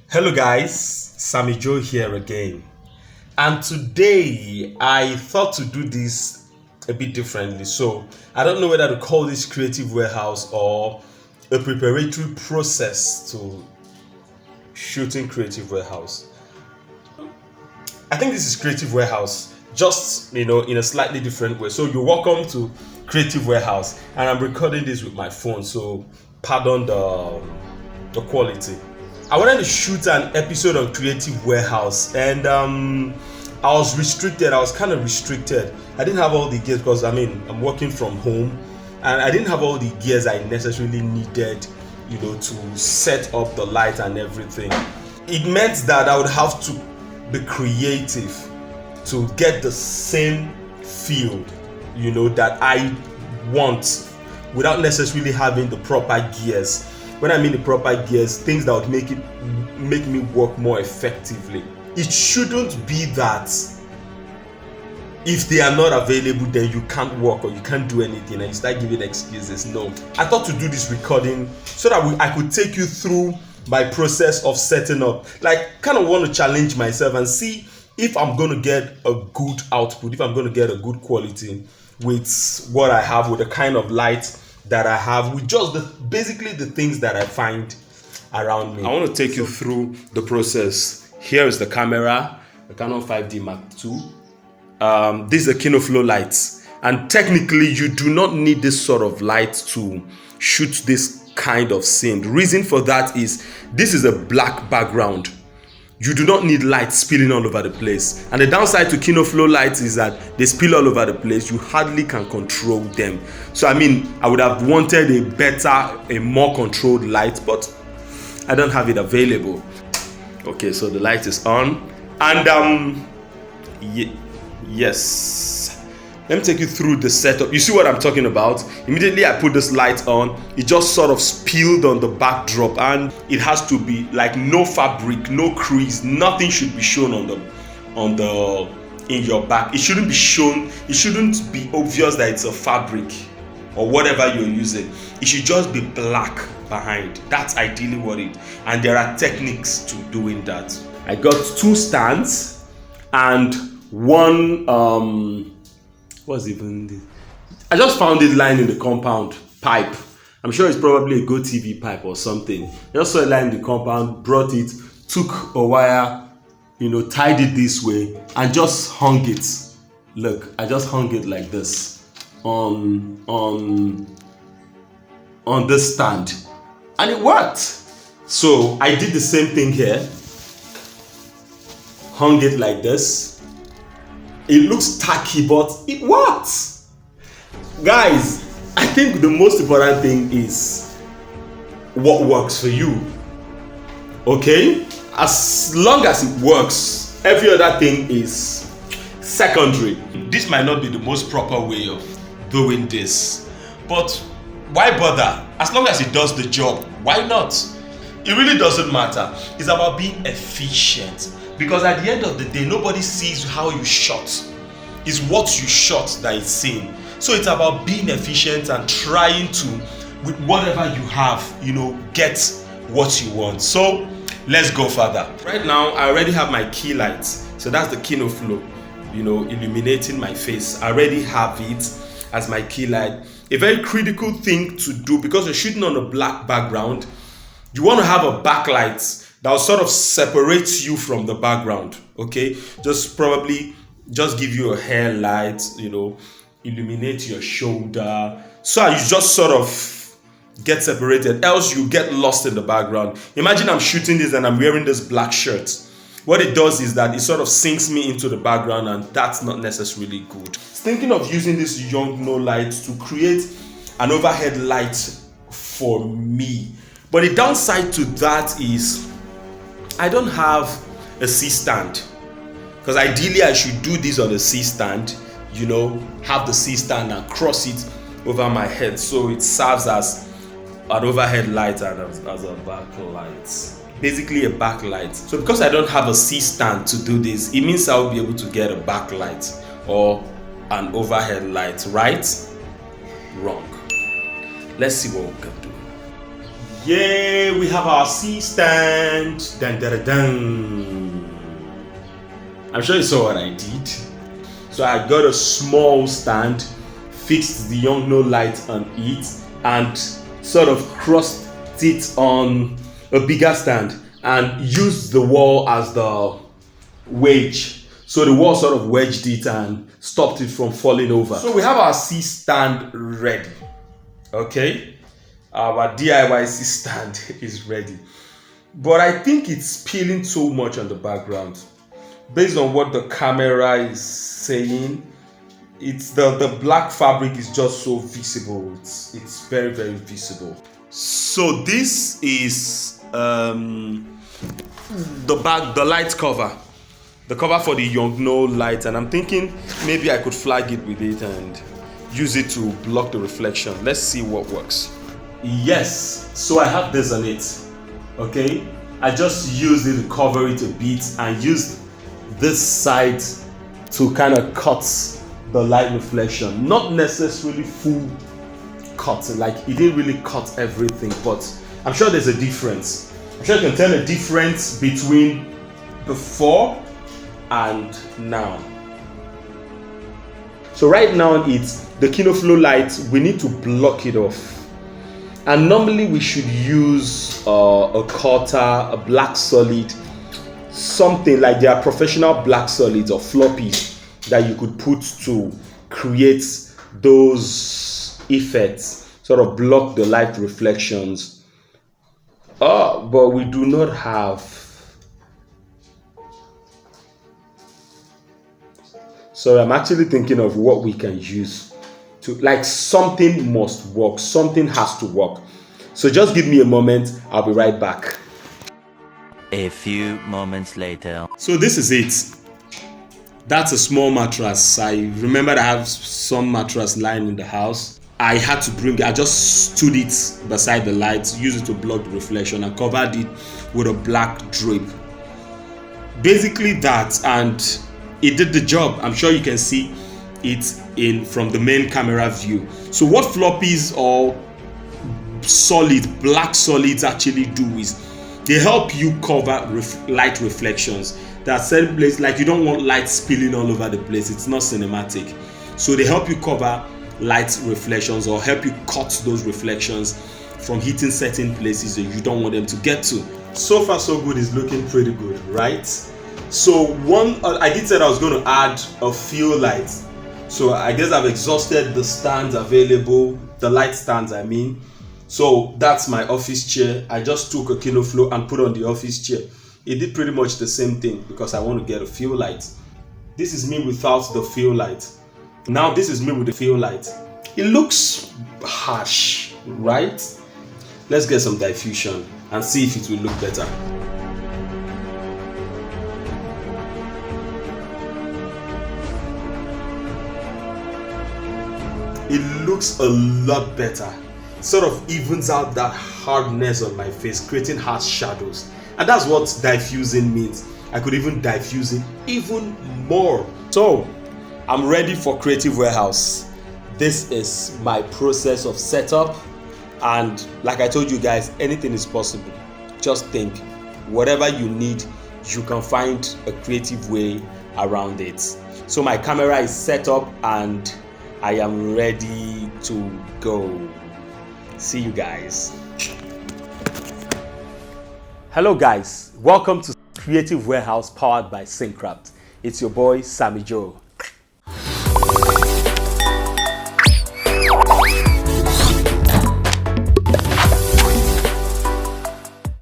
Hello guys, Sammy Joe here again. And today I thought to do this a bit differently. So I don't know whether to call this creative warehouse or a preparatory process to shooting creative warehouse. I think this is creative warehouse, just in a slightly different way. So you're welcome to creative warehouse, and I'm recording this with my phone, so pardon the quality. I wanted to shoot an episode on creative warehouse, and I was restricted. I was kind of restricted. I didn't have all the gears because I'm working from home, and I didn't have all the gears I necessarily needed, to set up the light and everything. It meant that I would have to be creative to get the same feel, that I want without necessarily having the proper gears. When I mean the proper gears, things that would make me work more effectively. It shouldn't be that if they are not available, then you can't work or you can't do anything and you start giving excuses. No, I thought to do this recording so that I could take you through my process of setting up. Like, kind of want to challenge myself and see if I'm going to get a good output, if I'm going to get a good quality with what I have, with the kind of light that I have, with just basically the things that I find around me. I want to take you through the process. Here is the camera, the Canon 5D Mark II. This is the KinoFlow lights, and technically you do not need this sort of light to shoot this kind of scene. The reason for that is this is a black background. You do not need light spilling all over the place, and the downside to KinoFlow lights is that they spill all over the place. You hardly can control them. So I would have wanted a more controlled light, but I don't have it available. Okay, so the light is on, and yes, let me take you through the setup. You see what I'm talking about? Immediately I put this light on, it just sort of spilled on the backdrop, and it has to be like no fabric, no crease, nothing should be shown in your back. It shouldn't be shown, it shouldn't be obvious that it's a fabric or whatever you're using. It should just be black behind. That's ideally what and there are techniques to doing that. I got two stands and one what's even this? I just found it lying in the compound pipe. I'm sure it's probably a Go TV pipe or something. I just saw it lying in the compound, brought it, took a wire, tied it this way, and just hung it. Look, I just hung it like this on this stand, and it worked. So I did the same thing here. Hung it like this. It looks tacky, but it works. Guys, I think the most important thing is what works for you. Okay? As long as it works, every other thing is secondary. This might not be the most proper way of doing this, but why bother? As long as it does the job, why not? It really doesn't matter. It's about being efficient. Because at the end of the day, nobody sees how you shot. It's what you shot that is seen. So it's about being efficient and trying to, with whatever you have, get what you want. So let's go further. Right now, I already have my key lights. So that's the KinoFlow, illuminating my face. I already have it as my key light. A very critical thing to do, because you're shooting on a black background, you want to have a backlight that will sort of separate you from the background. Okay, just give you a hair light, illuminate your shoulder, so you just sort of get separated, else you get lost in the background. Imagine I'm shooting this and I'm wearing this black shirt. What it does is that it sort of sinks me into the background, and that's not necessarily good. Thinking of using this Yongnuo light to create an overhead light for me, but the downside to that is I don't have a C stand, because ideally I should do this on a C stand, have the C stand and cross it over my head, so it serves as an overhead light and as a backlight, basically a backlight. So because I don't have a C stand to do this, it means I'll be able to get a backlight or an overhead light, right? Wrong. Let's see what we can do. Yeah, we have our C stand. Dun, dun, dun, dun. I'm sure you saw what I did. So I got a small stand, fixed the young no light on it, and sort of crossed it on a bigger stand and used the wall as the wedge. So the wall sort of wedged it and stopped it from falling over. So we have our C stand ready. Okay, our DIY C stand is ready. But I think it's peeling too much on the background. Based on what the camera is saying, it's the black fabric is just so visible. It's very, very visible. So this is the light cover. The cover for the Yongnuo light, and I'm thinking maybe I could flag it with it and use it to block the reflection. Let's see what works. Yes, so I have this on it. Okay, I just used it to cover it a bit and used this side to kind of cut the light reflection. Not necessarily full cut, like it didn't really cut everything, but I'm sure there's a difference. I'm sure you can tell a difference between before and now. So right now it's the Kinoflow light. We need to block it off, and normally we should use a cutter, a black solid, something like there are professional black solids or floppies that you could put to create those effects, sort of block the light reflections. But we do not have. So I'm actually thinking of what we can use to, like, something must work, something has to work. So just give me a moment, I'll be right back. A few moments later. So this is it. That's a small mattress. I remember I have some mattress lying in the house. I had to bring it. I just stood it beside the light, used it to block the reflection, and covered it with a black drape. Basically that, and it did the job. I'm sure you can see it in from the main camera view. So what floppies or black solids actually do is they help you cover light reflections. There are certain places, like you don't want light spilling all over the place. It's not cinematic. So they help you cover light reflections or help you cut those reflections from hitting certain places that you don't want them to get to. So far so good, is looking pretty good, right? So I did say I was going to add a fill light. So I guess I've exhausted the stands available, the light stands I mean. So that's my office chair. I just took a Kinoflow and put on the office chair. It did pretty much the same thing because I want to get a fill light. This is me without the fill light. Now this is me with the fill light. It looks harsh, right? Let's get some diffusion and see if it will look better. It looks a lot better. Sort of evens out that hardness on my face, creating harsh shadows. And that's what diffusing means. I could even diffuse it even more. So I'm ready for Creative Warehouse. This is my process of setup, and like I told you guys, anything is possible. Just think, whatever you need, you can find a creative way around it. So my camera is set up and I am ready to go. See you guys. Hello guys, welcome to Creative Warehouse powered by Syncraft. It's your boy Sammy Joe.